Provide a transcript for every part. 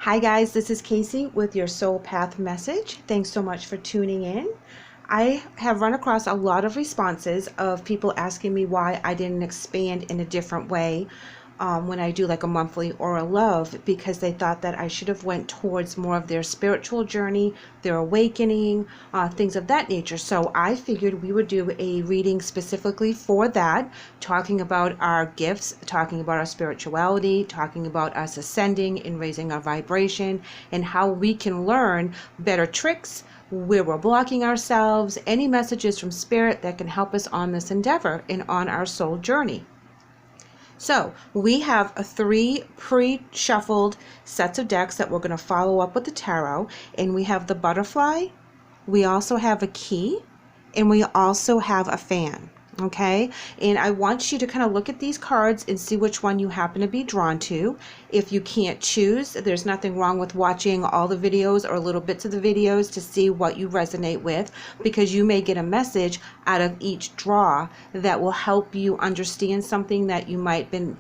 Hi guys, this is Kacee with your Soul Path message. Thanks so much for tuning in. I have run across a lot of responses of people asking me why I didn't expand in a different way when I do like a monthly or a love, because they thought that I should have went towards more of their spiritual journey, their awakening, things of that nature. So I figured we would do a reading specifically for that, talking about our gifts, talking about our spirituality, talking about us ascending and raising our vibration, and how we can learn better tricks, where we're blocking ourselves, any messages from spirit that can help us on this endeavor and on our soul journey. So we have three pre-shuffled sets of decks that we're going to follow up with the tarot, and we have the butterfly, we also have a key, and we also have a fan. Okay, and I want you to kind of look at these cards and see which one you happen to be drawn to. If you can't choose, there's nothing wrong with watching all the videos or little bits of the videos to see what you resonate with, because you may get a message out of each draw that will help you understand something that you might been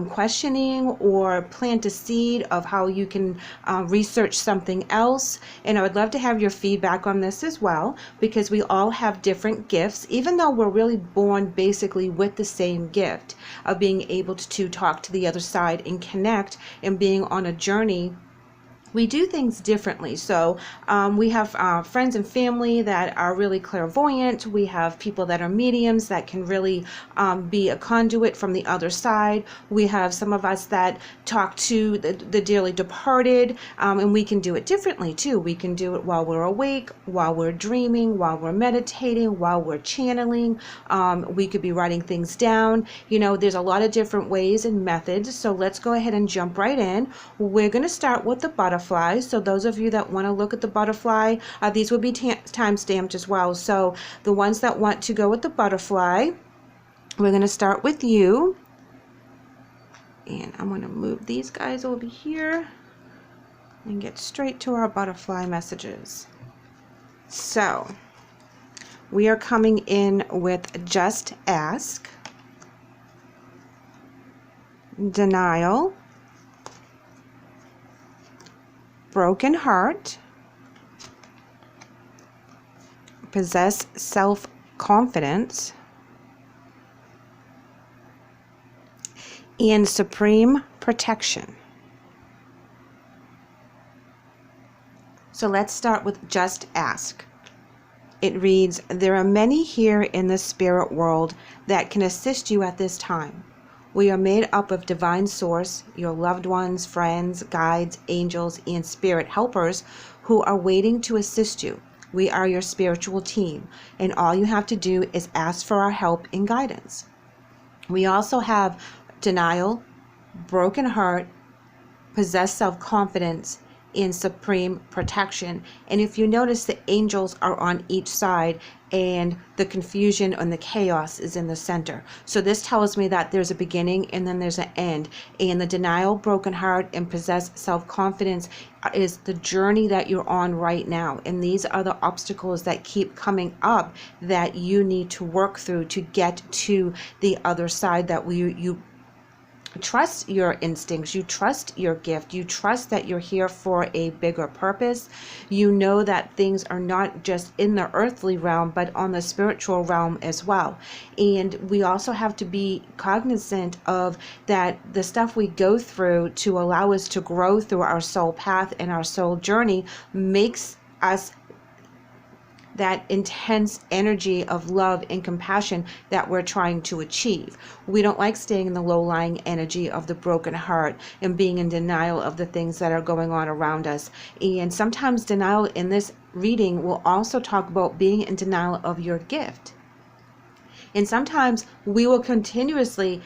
questioning, or plant a seed of how you can research something else. And I would love to have your feedback on this as well, because we all have different gifts, even though we're really born basically with the same gift of being able to talk to the other side and connect and being on a journey. We do things differently. So we have friends and family that are really clairvoyant. We have people that are mediums that can really be a conduit from the other side. We have some of us that talk to the dearly departed, and we can do it differently too. We can do it while we're awake, while we're dreaming, while we're meditating, while we're channeling. We could be writing things down. You know, there's a lot of different ways and methods. So let's go ahead and jump right in. We're going to start with the butterfly. So those of you that want to look at the butterfly, these will be time stamped as well. So the ones that want to go with the butterfly, we're going to start with you. And I'm going to move these guys over here and get straight to our butterfly messages. So we are coming in with just ask, denial, broken heart, possess self-confidence, and supreme protection. So let's start with just ask. It reads, there are many here in the spirit world that can assist you at this time. We are made up of divine source, your loved ones, friends, guides, angels, and spirit helpers who are waiting to assist you. We are your spiritual team, and all you have to do is ask for our help and guidance. We also have denial, broken heart, possess self-confidence, and supreme protection. And if you notice, the angels are on each side and the confusion and the chaos is in the center. So this tells me that there's a beginning and then there's an end. And the denial, broken heart, and possess self-confidence is the journey that you're on right now. And these are the obstacles that keep coming up that you need to work through to get to the other side, that you trust your instincts, you trust your gift, you trust that you're here for a bigger purpose. You know that things are not just in the earthly realm, but on the spiritual realm as well. And we also have to be cognizant of that the stuff we go through to allow us to grow through our soul path and our soul journey makes us that intense energy of love and compassion that we're trying to achieve. We don't like staying in the low-lying energy of the broken heart and being in denial of the things that are going on around us. And sometimes denial in this reading will also talk about being in denial of your gift. And sometimes we will continuously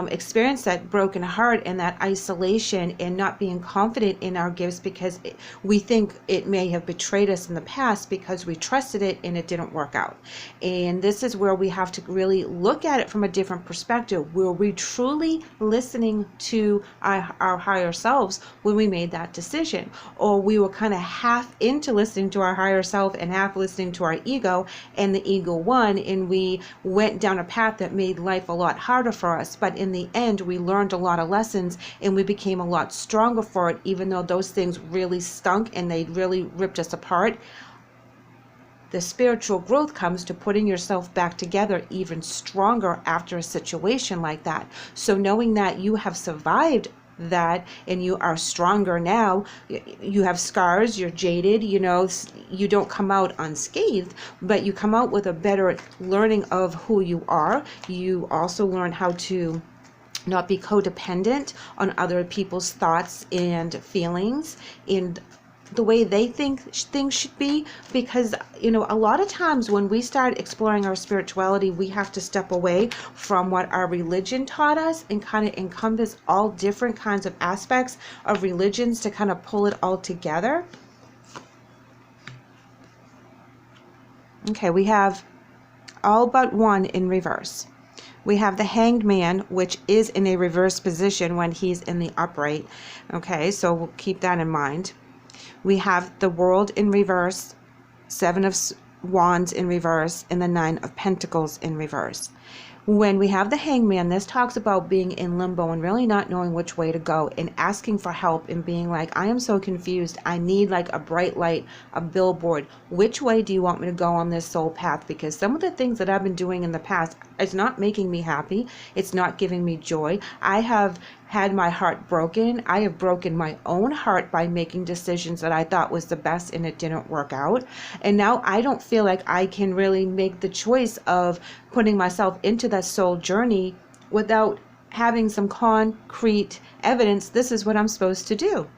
experience that broken heart and that isolation and not being confident in our gifts because we think it may have betrayed us in the past because we trusted it and it didn't work out. And this is where we have to really look at it from a different perspective. Were we truly listening to our higher selves when we made that decision? Or we were kind of half into listening to our higher self and half listening to our ego, and the ego won and we went down a path that made life a lot harder for us. But that in the end we learned a lot of lessons and we became a lot stronger for it, even though those things really stunk and they really ripped us apart. The spiritual growth comes to putting yourself back together even stronger after a situation like that. So knowing that you have survived that and you are stronger now, you have scars, you're jaded, you don't come out unscathed, but you come out with a better learning of who you are. You also learn how to not be codependent on other people's thoughts and feelings and the way they think things should be, because a lot of times when we start exploring our spirituality, we have to step away from what our religion taught us and kind of encompass all different kinds of aspects of religions to kind of pull it all together. Okay, we have all but one in reverse. We have the Hanged Man, which is in a reverse position when he's in the upright. Okay, so we'll keep that in mind. We have the World in reverse, Seven of Wands in reverse, and the Nine of Pentacles in reverse. When we have the Hangman, this talks about being in limbo and really not knowing which way to go and asking for help and being like, I am so confused. I need like a bright light, a billboard. Which way do you want me to go on this soul path? Because some of the things that I've been doing in the past, it's not making me happy. It's not giving me joy. I have had my heart broken. I have broken my own heart by making decisions that I thought was the best and it didn't work out. And now I don't feel like I can really make the choice of putting myself into that soul journey without having some concrete evidence. This is what I'm supposed to do.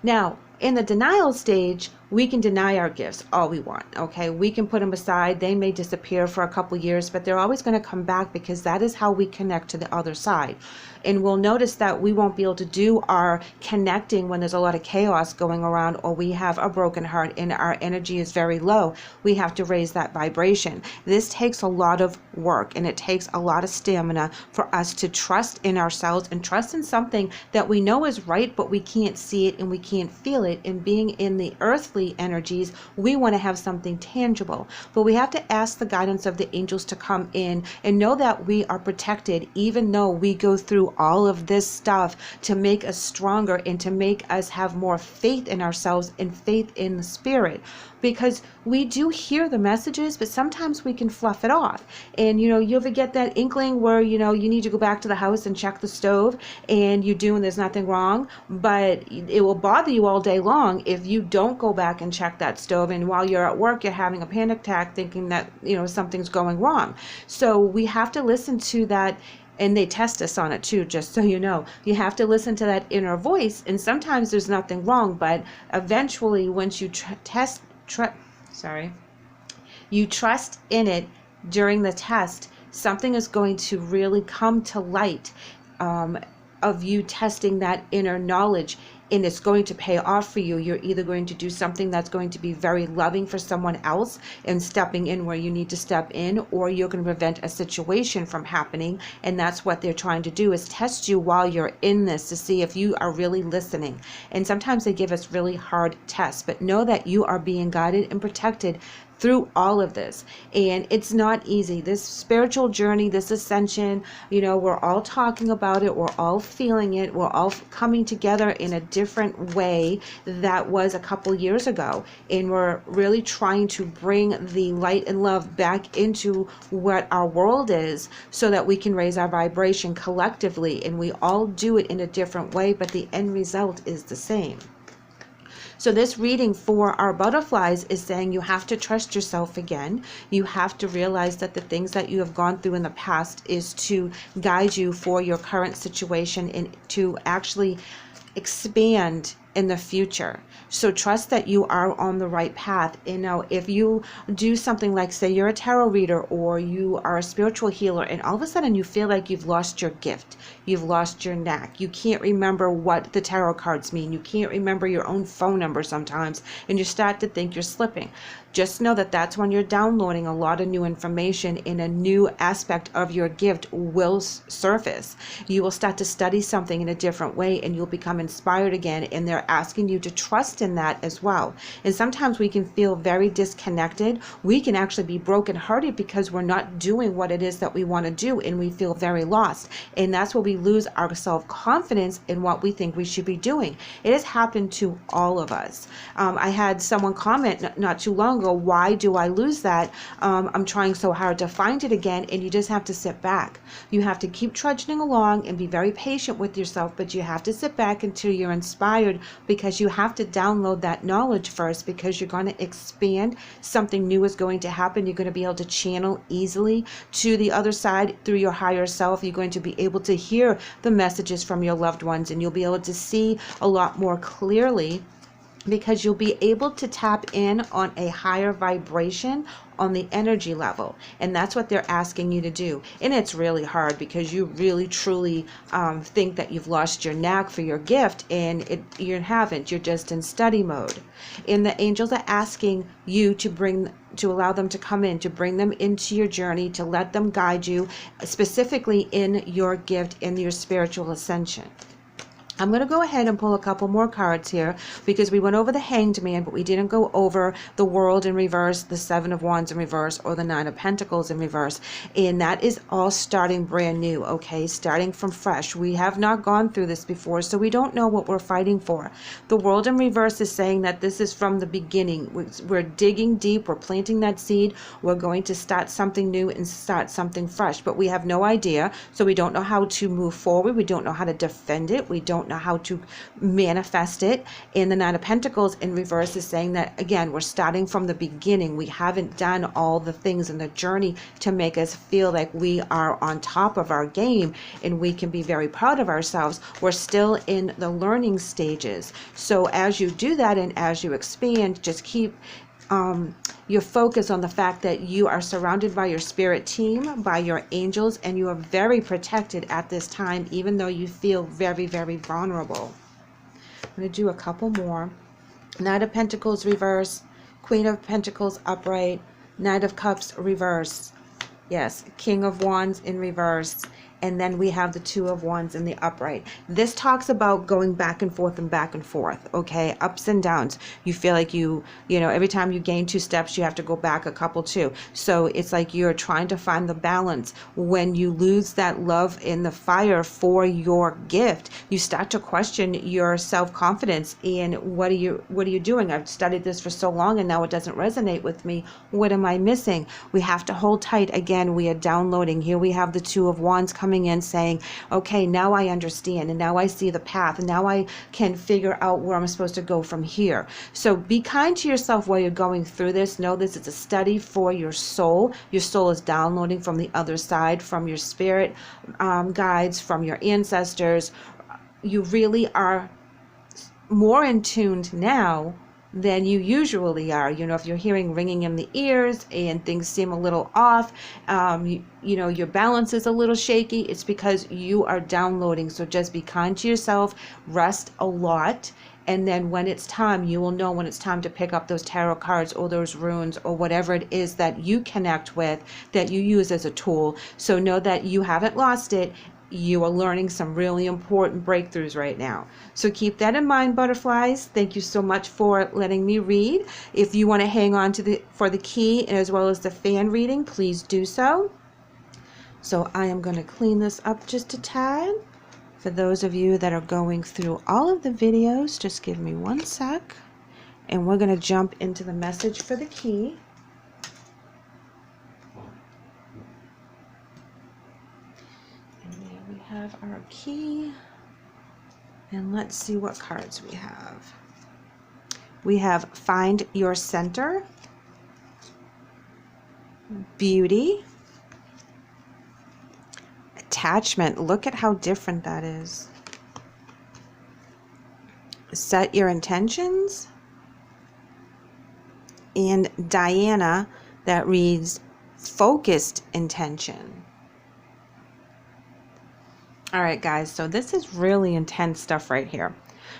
Now, in the denial stage, we can deny our gifts all we want, okay? We can put them aside. They may disappear for a couple years, but they're always going to come back because that is how we connect to the other side. And we'll notice that we won't be able to do our connecting when there's a lot of chaos going around or we have a broken heart and our energy is very low. We have to raise that vibration. This takes a lot of work and it takes a lot of stamina for us to trust in ourselves and trust in something that we know is right, but we can't see it and we can't feel it. And being in the earthly energies, we want to have something tangible, but we have to ask the guidance of the angels to come in and know that we are protected, even though we go through all of this stuff to make us stronger and to make us have more faith in ourselves and faith in the spirit. Because we do hear the messages, but sometimes we can fluff it off. And you ever get that inkling where you need to go back to the house and check the stove, and you do and there's nothing wrong, but it will bother you all day long if you don't go back and check that stove, and while you're at work you're having a panic attack thinking that something's going wrong. So we have to listen to that. And they test us on it too, just so you know. You have to listen to that inner voice, and sometimes there's nothing wrong, but eventually once you you trust in it during the test, something is going to really come to light of you testing that inner knowledge, and it's going to pay off for you. You're either going to do something that's going to be very loving for someone else and stepping in where you need to step in, or you're going to prevent a situation from happening. And that's what they're trying to do, is test you while you're in this to see if you are really listening. And sometimes they give us really hard tests, but know that you are being guided and protected through all of this. And it's not easy. This spiritual journey, this ascension, we're all talking about it, we're all feeling it, we're all coming together in a different way that was a couple years ago. And we're really trying to bring the light and love back into what our world is so that we can raise our vibration collectively. And we all do it in a different way, but the end result is the same. So this reading for our butterflies is saying you have to trust yourself again. You have to realize that the things that you have gone through in the past is to guide you for your current situation and to actually expand in the future. So trust that you are on the right path. If you do something like, say you're a tarot reader or you are a spiritual healer, and all of a sudden you feel like you've lost your gift, you've lost your knack, you can't remember what the tarot cards mean, you can't remember your own phone number sometimes, and you start to think you're slipping, just know that that's when you're downloading a lot of new information, and a new aspect of your gift will surface. You will start to study something in a different way, and you'll become inspired again, and there asking you to trust in that as well. And sometimes we can feel very disconnected. We can actually be brokenhearted because we're not doing what it is that we want to do, and we feel very lost. And that's where we lose our self-confidence in what we think we should be doing. It has happened to all of us. I had someone comment not too long ago, why do I lose that? I'm trying so hard to find it again. And you just have to sit back. You have to keep trudging along and be very patient with yourself, but you have to sit back until you're inspired, because you have to download that knowledge first, because you're going to expand. Something new is going to happen. You're going to be able to channel easily to the other side through your higher self. You're going to be able to hear the messages from your loved ones, and you'll be able to see a lot more clearly, because you'll be able to tap in on a higher vibration on the energy level. And that's what they're asking you to do. And it's really hard, because you really truly think that you've lost your knack for your gift, and you haven't. You're just in study mode. And the angels are asking you to allow them to come in, to bring them into your journey, to let them guide you specifically in your gift, in your spiritual ascension. I'm going to go ahead and pull a couple more cards here, because we went over the Hanged Man, but we didn't go over the World in reverse, the Seven of Wands in reverse, or the Nine of Pentacles in reverse. And that is all starting brand new, okay? Starting from fresh. We have not gone through this before, so we don't know what we're fighting for. The World in reverse is saying that this is from the beginning. We're digging deep. We're planting that seed. We're going to start something new and start something fresh, but we have no idea, so we don't know how to move forward. We don't know how to defend it. We don't know how to manifest it. And the Nine of Pentacles in reverse is saying that, again, we're starting from the beginning. We haven't done all the things in the journey to make us feel like we are on top of our game and we can be very proud of ourselves. We're still in the learning stages. So as you do that and as you expand, just keep your focus on the fact that you are surrounded by your spirit team, by your angels, and you are very protected at this time, even though you feel very, very vulnerable. I'm going to do a couple more. Knight of Pentacles reverse, Queen of Pentacles upright, Knight of Cups reverse. Yes, King of Wands in reverse. And then we have the Two of Wands in the upright. This talks about going back and forth, okay? Ups and downs. You feel like you know, every time you gain 2 steps, you have to go back a couple too. So it's like you're trying to find the balance. When you lose that love in the fire for your gift, you start to question your self-confidence. And what are you doing? I've studied this for so long and now it doesn't resonate with me. What am I missing? We have to hold tight. Again, we are downloading. Here we have the Two of Wands coming in saying, okay, now I understand, and now I see the path, and now I can figure out where I'm supposed to go from here. So be kind to yourself while you're going through this. Know this is a study for your soul. Your soul is downloading from the other side, from your spirit guides, from your ancestors. You really are more in tune now than you usually are. You know, if you're hearing ringing in the ears and things seem a little off, you know, your balance is a little shaky, it's because you are downloading. So just be kind to yourself, rest a lot, and then when it's time, you will know when it's time to pick up those tarot cards or those runes or whatever it is that you connect with, that you use as a tool. So know that you haven't lost it. You are learning some really important breakthroughs right now. So keep that in mind, butterflies. Thank you so much for letting me read. If you want to hang on to for the key as well as the fan reading, please do so. So I am going to clean this up just a tad. For those of you that are going through all of the videos, just give me 1 sec. And we're going to jump into the message for the key. Have our key, and let's see what cards we have. We have Find Your Center, Beauty, Attachment. Look at how different that is. Set Your Intentions, and Diana, that reads Focused Intention. All right, guys, so this is really intense stuff right here.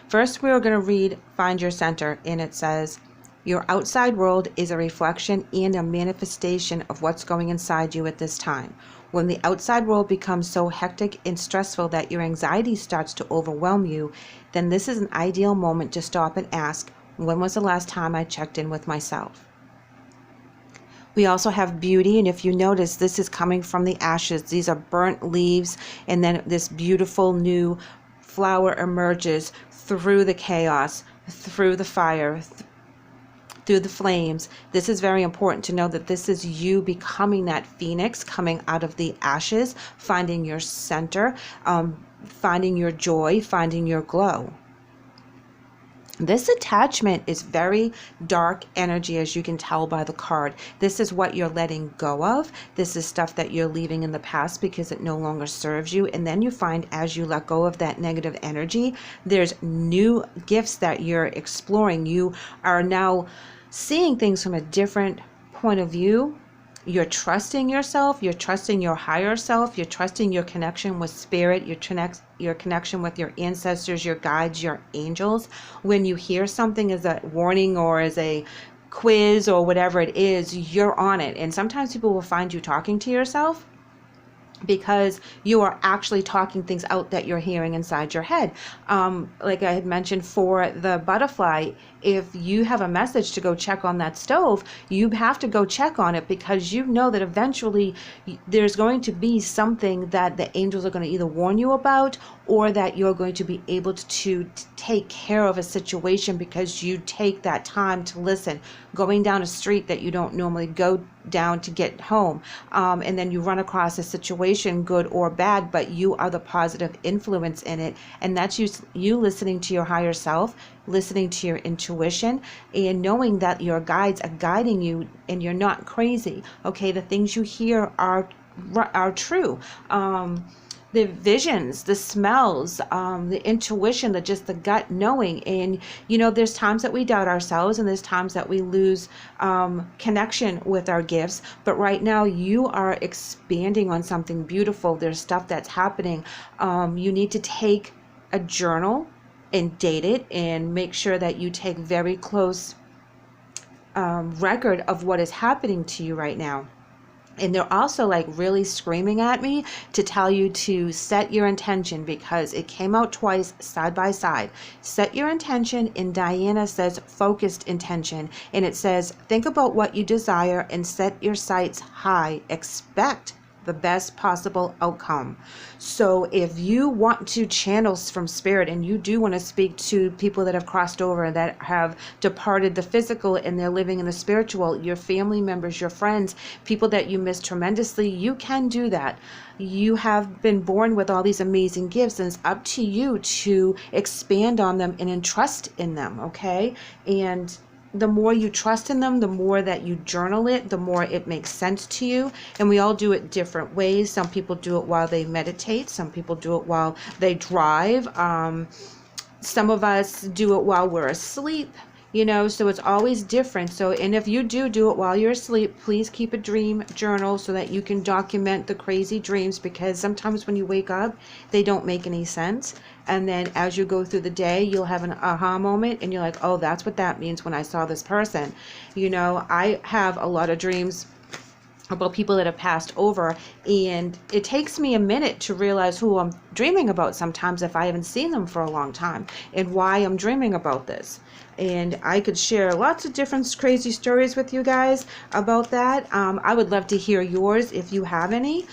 First, we're going to read Find Your Center, and it says, Your outside world is a reflection and a manifestation of what's going inside you at this time. When the outside world becomes so hectic and stressful that your anxiety starts to overwhelm you, then this is an ideal moment to stop and ask, when was the last time I checked in with myself? We also have beauty, and if you notice, this is coming from the ashes. These are burnt leaves, and then this beautiful new flower emerges through the chaos, through the fire, through the flames. This is very important to know that this is you becoming that phoenix, coming out of the ashes, finding your center, finding your joy, finding your glow. This attachment is very dark energy, as you can tell by the card. This is what you're letting go of. This is stuff that you're leaving in the past because it no longer serves you. And then you find as you let go of that negative energy, there's new gifts that you're exploring. You are now seeing things from a different point of view. You're trusting yourself, you're trusting your higher self, you're trusting your connection with spirit, your connection with your ancestors, your guides, your angels. When you hear something as a warning or as a quiz or whatever it is, you're on it. And sometimes people will find you talking to yourself because you are actually talking things out that you're hearing inside your head. Like I had mentioned for the butterfly, if you have a message to go check on that stove, you have to go check on it because you know that eventually there's going to be something that the angels are going to either warn you about or that you're going to be able to take care of a situation because you take that time to listen. Going down a street that you don't normally go down to get home, and then you run across a situation, good or bad, but you are the positive influence in it, and that's you listening to your higher self, listening to your intuition, and knowing that your guides are guiding you and you're not crazy. Okay, the things you hear are true. The visions, the smells, the intuition, just the gut knowing. And there's times that we doubt ourselves, and there's times that we lose connection with our gifts. But right now you are expanding on something beautiful. There's stuff that's happening. You need to take a journal and date it and make sure that you take very close record of what is happening to you right now. And they're also like really screaming at me to tell you to set your intention, because it came out twice side by side. Set your intention, and Diana says focused intention. And it says, think about what you desire and set your sights high. Expect the best possible outcome. So if you want to channel from spirit and you do want to speak to people that have crossed over, that have departed the physical and they're living in the spiritual, your family members, your friends, people that you miss tremendously, you can do that. You have been born with all these amazing gifts, and it's up to you to expand on them and entrust in them, okay? And the more you trust in them, the more that you journal it, the more it makes sense to you. And we all do it different ways. Some people do it while they meditate. Some people do it while they drive. Some of us do it while we're asleep. So it's always different. So, and if you do it while you're asleep, please keep a dream journal so that you can document the crazy dreams, because sometimes when you wake up, they don't make any sense. And then as you go through the day, you'll have an aha moment and you're like, oh, that's what that means when I saw this person. I have a lot of dreams about people that have passed over, and it takes me a minute to realize who I'm dreaming about sometimes if I haven't seen them for a long time, and why I'm dreaming about this. And I could share lots of different crazy stories with you guys about that. I would love to hear yours if you have any.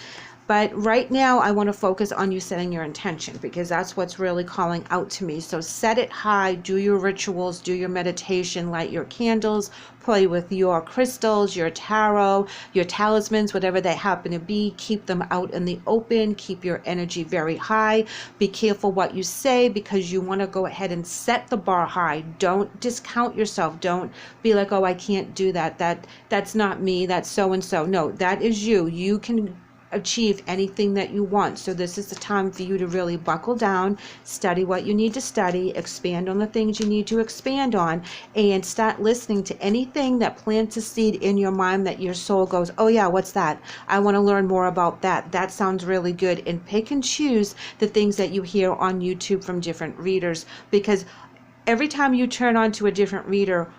But right now, I want to focus on you setting your intention, because that's what's really calling out to me. So set it high, do your rituals, do your meditation, light your candles, play with your crystals, your tarot, your talismans, whatever they happen to be. Keep them out in the open. Keep your energy very high. Be careful what you say, because you want to go ahead and set the bar high. Don't discount yourself. Don't be like, oh, I can't do that. That's not me. That's so-and-so. No, that is you. You can achieve anything that you want. So this is the time for you to really buckle down, study what you need to study, expand on the things you need to expand on, and start listening to anything that plants a seed in your mind that your soul goes, oh yeah, what's that? I want to learn more about that. That sounds really good. And pick and choose the things that you hear on YouTube from different readers, because every time you turn on to a different reader,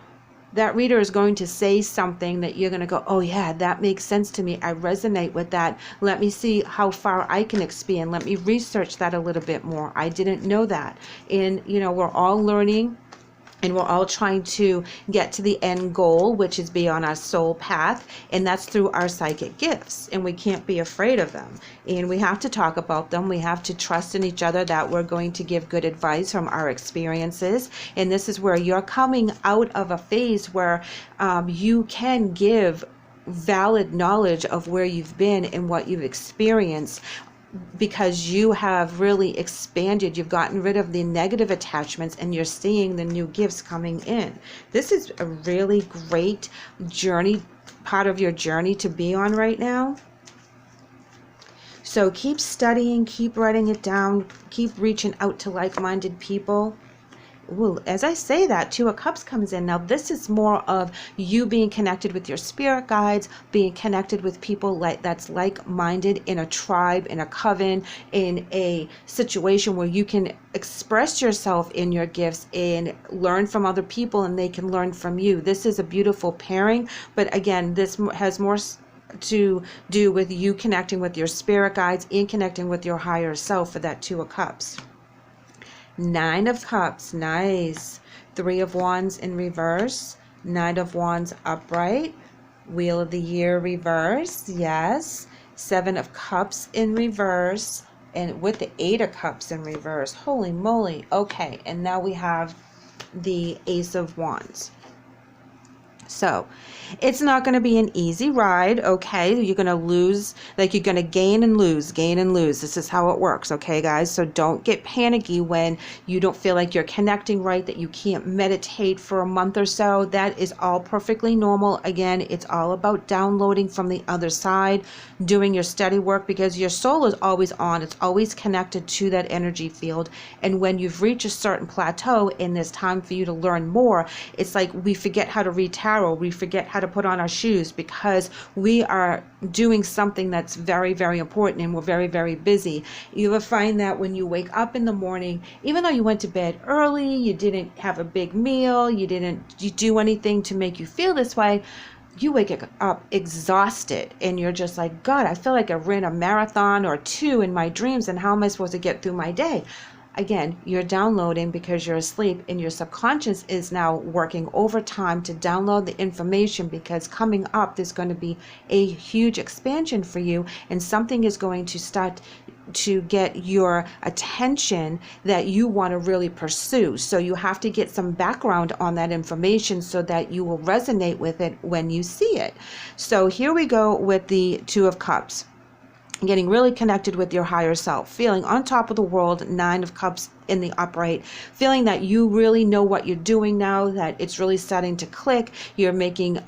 that reader is going to say something that you're going to go, oh yeah, that makes sense to me. I resonate with that. Let me see how far I can expand. Let me research that a little bit more. I didn't know that. And, we're all learning. And we're all trying to get to the end goal, which is be on our soul path. And that's through our psychic gifts. And we can't be afraid of them. And we have to talk about them. We have to trust in each other that we're going to give good advice from our experiences. And this is where you're coming out of a phase where you can give valid knowledge of where you've been and what you've experienced, because you have really expanded. You've gotten rid of the negative attachments and you're seeing the new gifts coming in. This is a really great journey, part of your journey to be on right now. So keep studying, keep writing it down, keep reaching out to like-minded people. Ooh, as I say that, Two of Cups comes in. Now, this is more of you being connected with your spirit guides, being connected with people that's like-minded in a tribe, in a coven, in a situation where you can express yourself in your gifts and learn from other people and they can learn from you. This is a beautiful pairing, but again, this has more to do with you connecting with your spirit guides and connecting with your higher self for that Two of Cups. Nine of Cups, nice. Three of Wands in reverse. Knight of Wands upright. Wheel of the Year reverse, yes. Seven of Cups in reverse. And with the Eight of Cups in reverse. Holy moly. Okay, and now we have the Ace of Wands. So it's not going to be an easy ride, okay? You're going to lose, like you're going to gain and lose, gain and lose. This is how it works, okay, guys? So don't get panicky when you don't feel like you're connecting right, that you can't meditate for a month or so. That is all perfectly normal. Again, it's all about downloading from the other side, doing your steady work, because your soul is always on. It's always connected to that energy field. And when you've reached a certain plateau and there's time for you to learn more, it's like we forget how to read tarot. We forget how to put on our shoes because we are doing something that's very, very important and we're very, very busy. You will find that when you wake up in the morning, even though you went to bed early, you didn't have a big meal, you do anything to make you feel this way, you wake up exhausted and you're just like, God, I feel like I ran a marathon or two in my dreams, and how am I supposed to get through my day? Again, you're downloading because you're asleep, and your subconscious is now working overtime to download the information, because coming up there's going to be a huge expansion for you, and something is going to start to get your attention that you want to really pursue. So you have to get some background on that information so that you will resonate with it when you see it. So here we go with the Two of Cups. Getting really connected with your higher self, feeling on top of the world. Nine of Cups in the upright, feeling that you really know what you're doing now, that it's really starting to click. You're making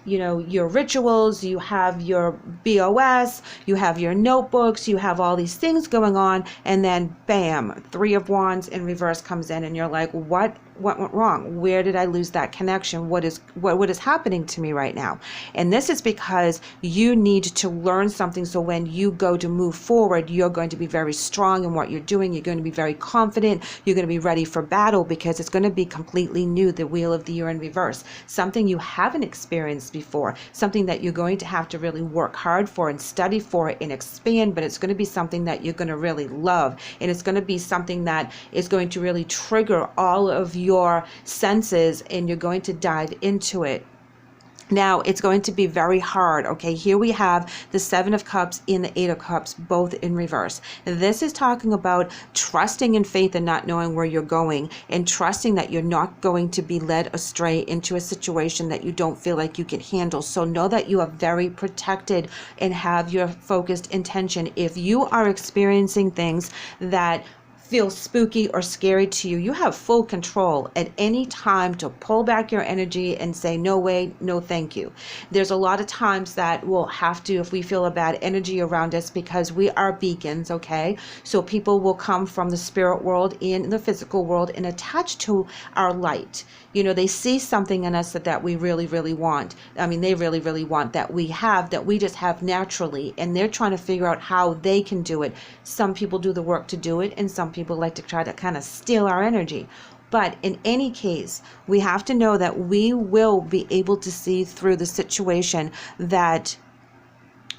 your rituals, you have your BOS, you have your notebooks, you have all these things going on, and then bam, Three of Wands in reverse comes in, and you're like, what went wrong? Where did I lose that connection? What is happening to me right now? And this is because you need to learn something, so when you go to move forward, you're going to be very strong in what you're doing. You're going to be very confident. You're going to be ready for battle, because it's going to be completely new, the Wheel of the Year in reverse, something you haven't experienced before, something that you're going to have to really work hard for and study for and expand, but it's going to be something that you're going to really love, and it's going to be something that is going to really trigger all of your senses, and you're going to dive into it. Now, it's going to be very hard, okay? Here we have the Seven of Cups and the Eight of Cups, both in reverse. This is talking about trusting in faith and not knowing where you're going, and trusting that you're not going to be led astray into a situation that you don't feel like you can handle. So know that you are very protected and have your focused intention. If you are experiencing things that feel spooky or scary to you, you have full control at any time to pull back your energy and say, no way, no thank you. There's a lot of times that we'll have to, if we feel a bad energy around us, because we are beacons, okay? So people will come from the spirit world and the physical world and attach to our light. They see something in us that we really, really want. I mean, they really, really want, that we have, that we just have naturally, and they're trying to figure out how they can do it. Some people do the work to do it, and some people like to try to kind of steal our energy. But in any case, we have to know that we will be able to see through the situation that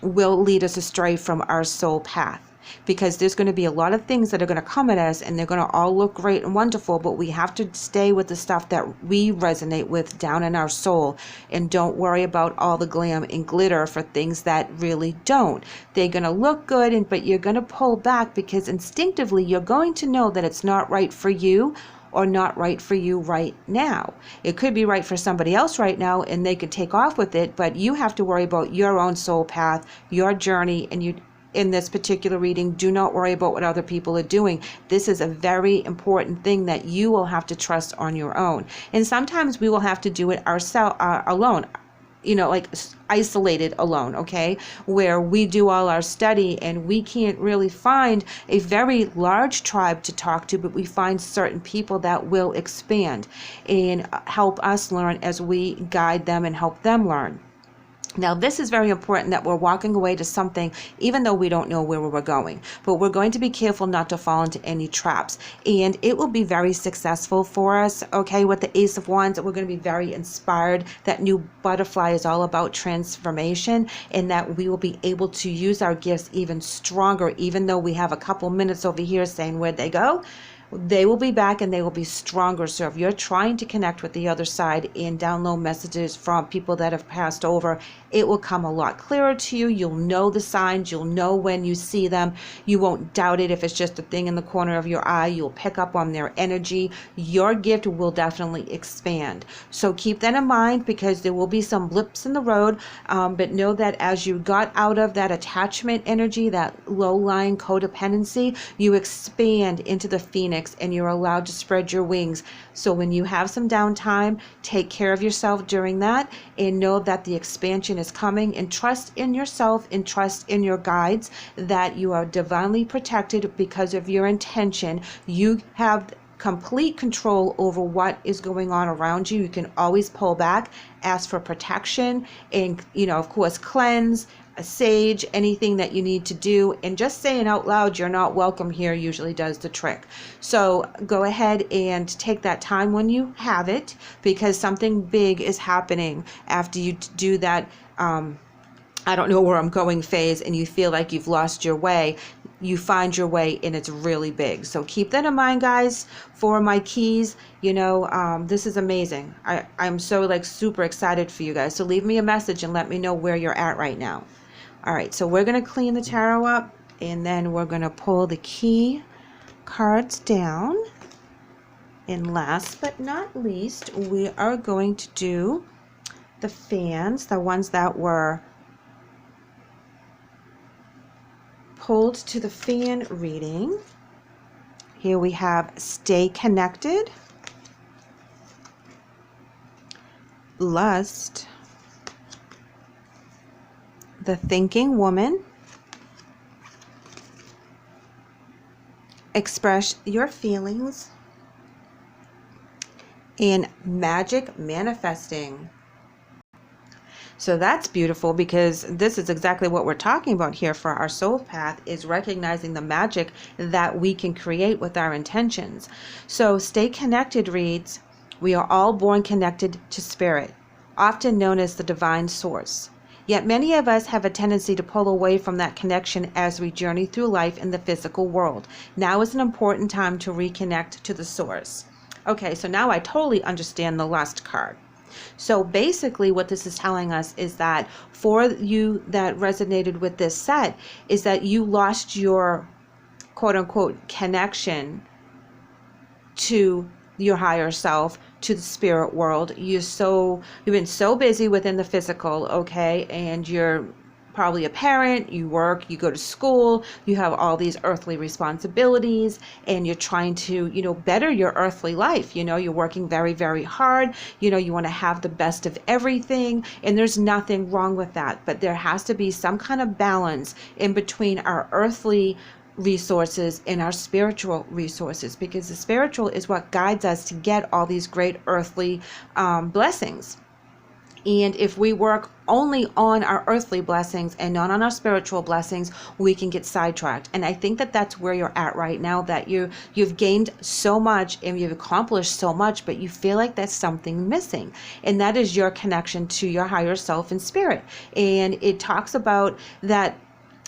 will lead us astray from our soul path. Because there's going to be a lot of things that are going to come at us, and they're going to all look great and wonderful, but we have to stay with the stuff that we resonate with down in our soul, and don't worry about all the glam and glitter for things that really don't. They're going to look good, but you're going to pull back because instinctively you're going to know that it's not right for you, or not right for you right now. It could be right for somebody else right now and they could take off with it, but you have to worry about your own soul path, your journey, and you, in this particular reading, do not worry about what other people are doing. This is a very important thing that you will have to trust on your own. And sometimes we will have to do it ourselves, alone. Like isolated alone, okay, where we do all our study and we can't really find a very large tribe to talk to, but we find certain people that will expand and help us learn as we guide them and help them learn. Now, this is very important, that we're walking away to something, even though we don't know where we're going. But we're going to be careful not to fall into any traps. And it will be very successful for us, okay, with the Ace of Wands. We're going to be very inspired. That new butterfly is all about transformation, and that we will be able to use our gifts even stronger, even though we have a couple minutes over here saying, where'd they go? They will be back and they will be stronger. So if you're trying to connect with the other side and download messages from people that have passed over, it will come a lot clearer to you. You'll know the signs. You'll know when you see them. You won't doubt it if it's just a thing in the corner of your eye. You'll pick up on their energy. Your gift will definitely expand. So keep that in mind, because there will be some blips in the road. But know that as you got out of that attachment energy, that low-lying codependency, you expand into the phoenix, and you're allowed to spread your wings. So when you have some downtime, take care of yourself during that, and know that the expansion is coming, and trust in yourself and trust in your guides that you are divinely protected because of your intention. You have complete control over what is going on around you. You can always pull back, ask for protection, and of course cleanse, a sage, anything that you need to do, and just saying out loud you're not welcome here usually does the trick. So go ahead and take that time when you have it, because something big is happening after you do that I don't know where I'm going phase, and you feel like you've lost your way. You find your way, and it's really big. So keep that in mind, guys. For my keys, this is amazing. I'm so super excited for you guys. So leave me a message and let me know where you're at right now. All right, so we're going to clean the tarot up, and then we're going to pull the key cards down. And last but not least, we are going to do the fans, the ones that were pulled to the fan reading. Here we have Stay Connected, Lust, The Thinking Woman, Express Your Feelings, and Magic Manifesting. So that's beautiful, because this is exactly what we're talking about here for our soul path, is recognizing the magic that we can create with our intentions. So Stay Connected reads, we are all born connected to spirit, often known as the divine source. Yet many of us have a tendency to pull away from that connection as we journey through life in the physical world. Now is an important time to reconnect to the source. Okay, so now I totally understand the Lust card. So basically what this is telling us is that for you that resonated with this set, is that you lost your quote-unquote connection to your higher self, to the spirit world. You've been so busy within the physical, okay, and you're probably a parent, you work, you go to school, you have all these earthly responsibilities, and you're trying to, better your earthly life. You're working very, very hard. You want to have the best of everything, and there's nothing wrong with that. But there has to be some kind of balance in between our earthly resources and our spiritual resources, because the spiritual is what guides us to get all these great earthly blessings. And if we work only on our earthly blessings and not on our spiritual blessings, we can get sidetracked. And I think that that's where you're at right now, that you've gained so much and you've accomplished so much, but you feel like there's something missing. And that is your connection to your higher self and spirit. And it talks about that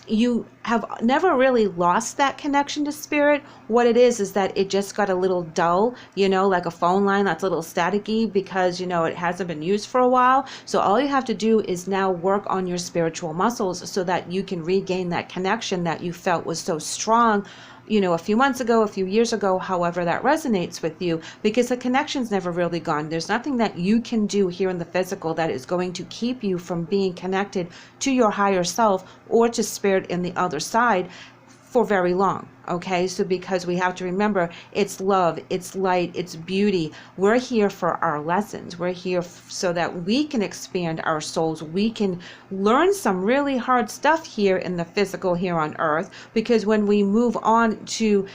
you have never really lost that connection to spirit. What it is that it just got a little dull, like a phone line that's a little staticky because, it hasn't been used for a while. So all you have to do is now work on your spiritual muscles so that you can regain that connection that you felt was so strong, a few months ago, a few years ago, however that resonates with you, because the connection's never really gone. There's nothing that you can do here in the physical that is going to keep you from being connected to your higher self or to spirit in the other side for very long. Okay, so because we have to remember, it's love, it's light, it's beauty. We're here for our lessons. We're here so that we can expand our souls. We can learn some really hard stuff here in the physical here on earth, because when we move on to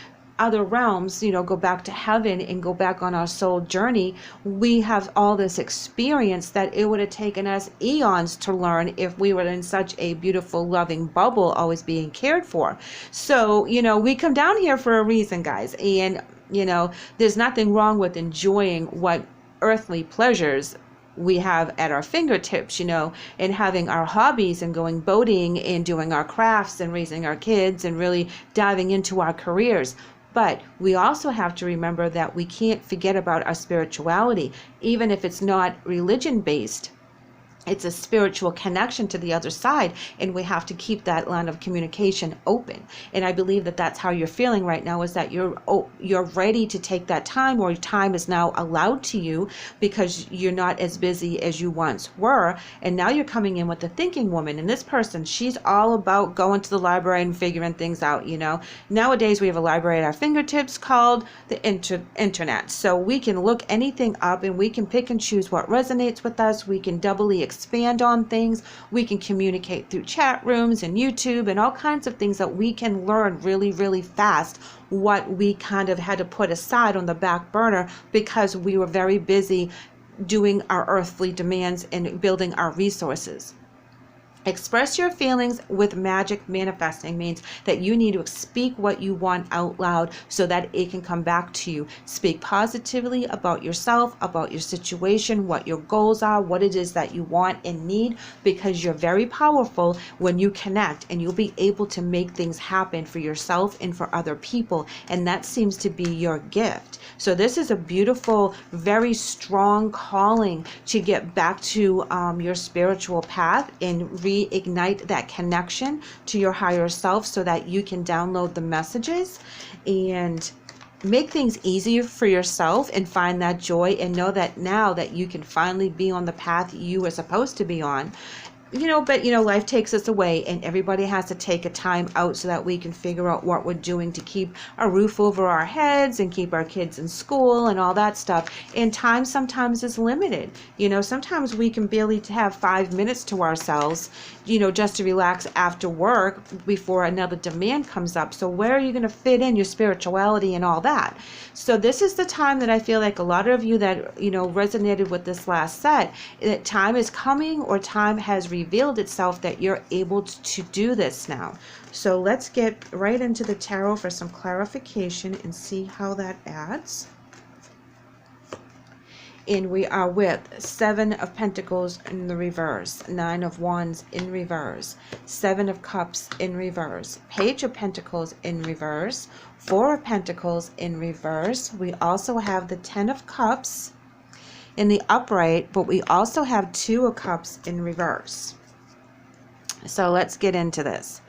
other realms, go back to heaven and go back on our soul journey, we have all this experience that it would have taken us eons to learn if we were in such a beautiful, loving bubble, always being cared for. So, we come down here for a reason, guys. And, there's nothing wrong with enjoying what earthly pleasures we have at our fingertips, and having our hobbies and going boating and doing our crafts and raising our kids and really diving into our careers. But we also have to remember that we can't forget about our spirituality, even if it's not religion-based. It's a spiritual connection to the other side, and we have to keep that line of communication open. And I believe that that's how you're feeling right now, is that you're ready to take that time, or time is now allowed to you because you're not as busy as you once were. And now you're coming in with the thinking woman, and this person, she's all about going to the library and figuring things out. Nowadays we have a library at our fingertips called the internet, so we can look anything up and we can pick and choose what resonates with us. We can doubly expand on things. We can communicate through chat rooms and YouTube and all kinds of things that we can learn really, really fast, what we kind of had to put aside on the back burner because we were very busy doing our earthly demands and building our resources. Express your feelings with magic manifesting means that you need to speak what you want out loud so that it can come back to you. Speak positively about yourself, about your situation, what your goals are, what it is that you want and need, because you're very powerful when you connect, and you'll be able to make things happen for yourself and for other people. And that seems to be your gift. So this is a beautiful, very strong calling to get back to your spiritual path and reignite that connection to your higher self so that you can download the messages and make things easier for yourself and find that joy, and know that now that you can finally be on the path you were supposed to be on. But life takes us away, and everybody has to take a time out so that we can figure out what we're doing to keep a roof over our heads and keep our kids in school and all that stuff. And time sometimes is limited. Sometimes we can barely have 5 minutes to ourselves, just to relax after work before another demand comes up. So where are you going to fit in your spirituality and all that? So this is the time that I feel like a lot of you that, resonated with this last set, that time is coming, or time has revealed itself that you're able to do this now. So let's get right into the tarot for some clarification and see how that adds. And we are with 7 of Pentacles in the reverse, 9 of Wands in reverse, 7 of Cups in reverse, Page of Pentacles in reverse, 4 of Pentacles in reverse. We also have the 10 of Cups in the upright, but we also have 2 of Cups in reverse. So let's get into this.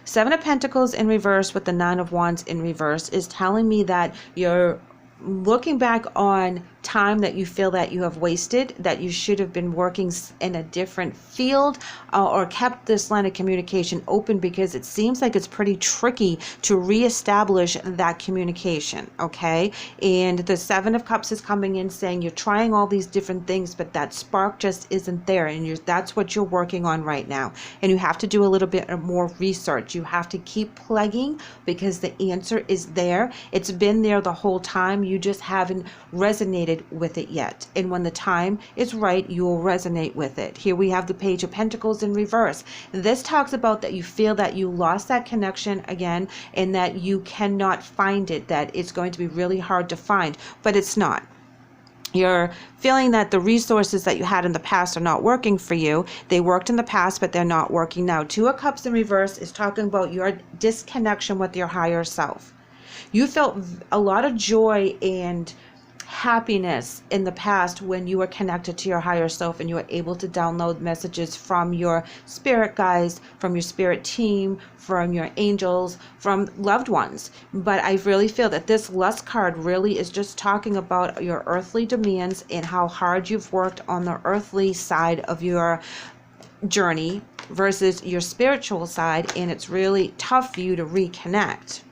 7 of Pentacles in reverse with the 9 of Wands in reverse is telling me that you're looking back on time that you feel that you have wasted, that you should have been working in a different field, or kept this line of communication open, because it seems like it's pretty tricky to reestablish that communication. Okay, and the 7 of Cups is coming in saying you're trying all these different things, but that spark just isn't there, and that's what you're working on right now. And you have to do a little bit more research. You have to keep plugging, because the answer is there. It's been there the whole time. you just haven't resonated with it yet. And when the time is right, you will resonate with it. Here we have the Page of Pentacles in reverse. This talks about that you feel that you lost that connection again, and that you cannot find it, that it's going to be really hard to find, but it's not. You're feeling that the resources that you had in the past are not working for you. They worked in the past, but they're not working now. Two of Cups in reverse is talking about your disconnection with your higher self. You felt a lot of joy and happiness in the past when you were connected to your higher self and you were able to download messages from your spirit guides, from your spirit team, from your angels, from loved ones. But I really feel that this Lust card really is just talking about your earthly demands and how hard you've worked on the earthly side of your journey versus your spiritual side, and it's really tough for you to reconnect.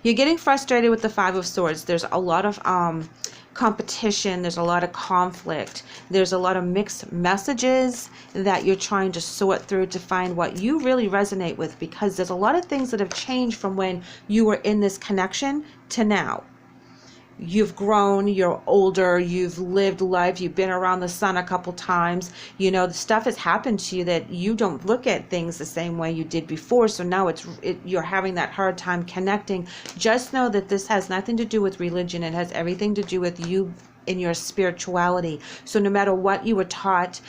You're getting frustrated with the Five of Swords. There's a lot of competition. There's a lot of conflict. There's a lot of mixed messages that you're trying to sort through to find what you really resonate with, because there's a lot of things that have changed from when you were in this connection to now. You've grown, you're older, you've lived life, you've been around the sun a couple times. You know, the stuff has happened to you that you don't look at things the same way you did before. So now you're having that hard time connecting. Just know that this has nothing to do with religion. It has everything to do with you in your spirituality. So no matter what you were taught,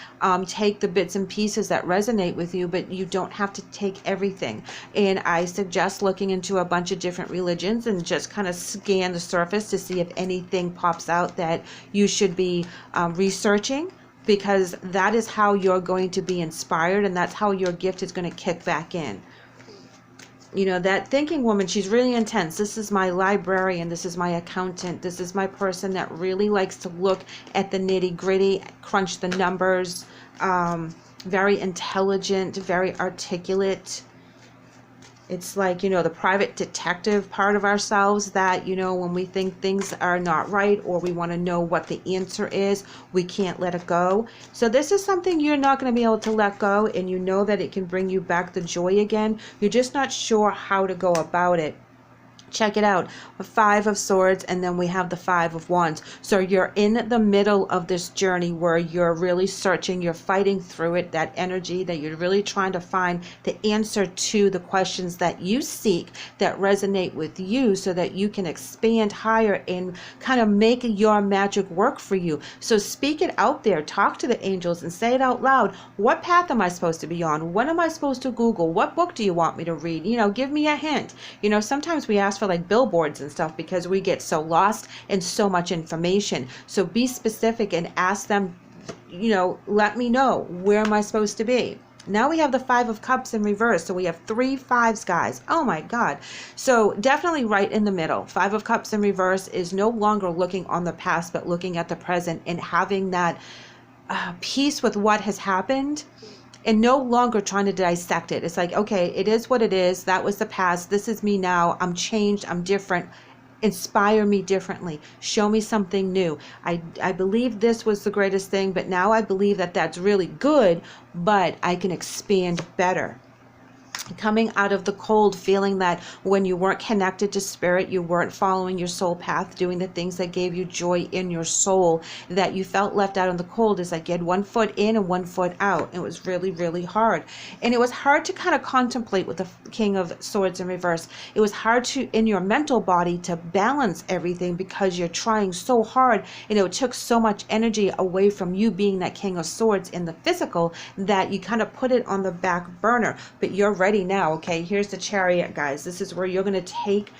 take the bits and pieces that resonate with you, but you don't have to take everything. And I suggest looking into a bunch of different religions and just kind of scan the surface to see if anything pops out that you should be researching, because that is how you're going to be inspired, and that's how your gift is going to kick back in. You know, that thinking woman, she's really intense. This is my librarian. This is my accountant. This is my person that really likes to look at the nitty gritty, crunch the numbers, very intelligent, very articulate. It's like, you know, the private detective part of ourselves that, you know, when we think things are not right or we want to know what the answer is, we can't let it go. So this is something you're not going to be able to let go, and you know that it can bring you back the joy again. You're just not sure how to go about it. Check it out. A Five of Swords, and then we have the Five of Wands. So you're in the middle of this journey where you're really searching, you're fighting through it, that energy that you're really trying to find the answer to the questions that you seek that resonate with you, so that you can expand higher and kind of make your magic work for you. So speak it out there, talk to the angels and say it out loud. What path am I supposed to be on? What am I supposed to Google? What book do you want me to read? You know, give me a hint. You know, sometimes we ask for like billboards and stuff because we get so lost in so much information. So be specific and ask them, you know, let me know, where am I supposed to be? Now we have the Five of Cups in reverse. So we have 3 fives, guys. Oh my God. So definitely right in the middle. Five of Cups in reverse is no longer looking on the past, but looking at the present and having that peace with what has happened, and no longer trying to dissect it. It's like, okay, it is what it is. That was the past. This is me now. I'm changed. I'm different. Inspire me differently. Show me something new. I believe this was the greatest thing, but now I believe that that's really good, but I can expand better. Coming out of the cold, feeling that when you weren't connected to spirit, you weren't following your soul path, doing the things that gave you joy in your soul, that you felt left out in the cold. Is like you had 1 foot in and 1 foot out. It was really, really hard. And it was hard to kind of contemplate with the King of Swords in reverse. It was hard to, in your mental body, to balance everything because you're trying so hard, and it took so much energy away from you being that King of Swords in the physical that you kind of put it on the back burner. But you're ready now. Okay, here's the Chariot, guys. This is where you're going to take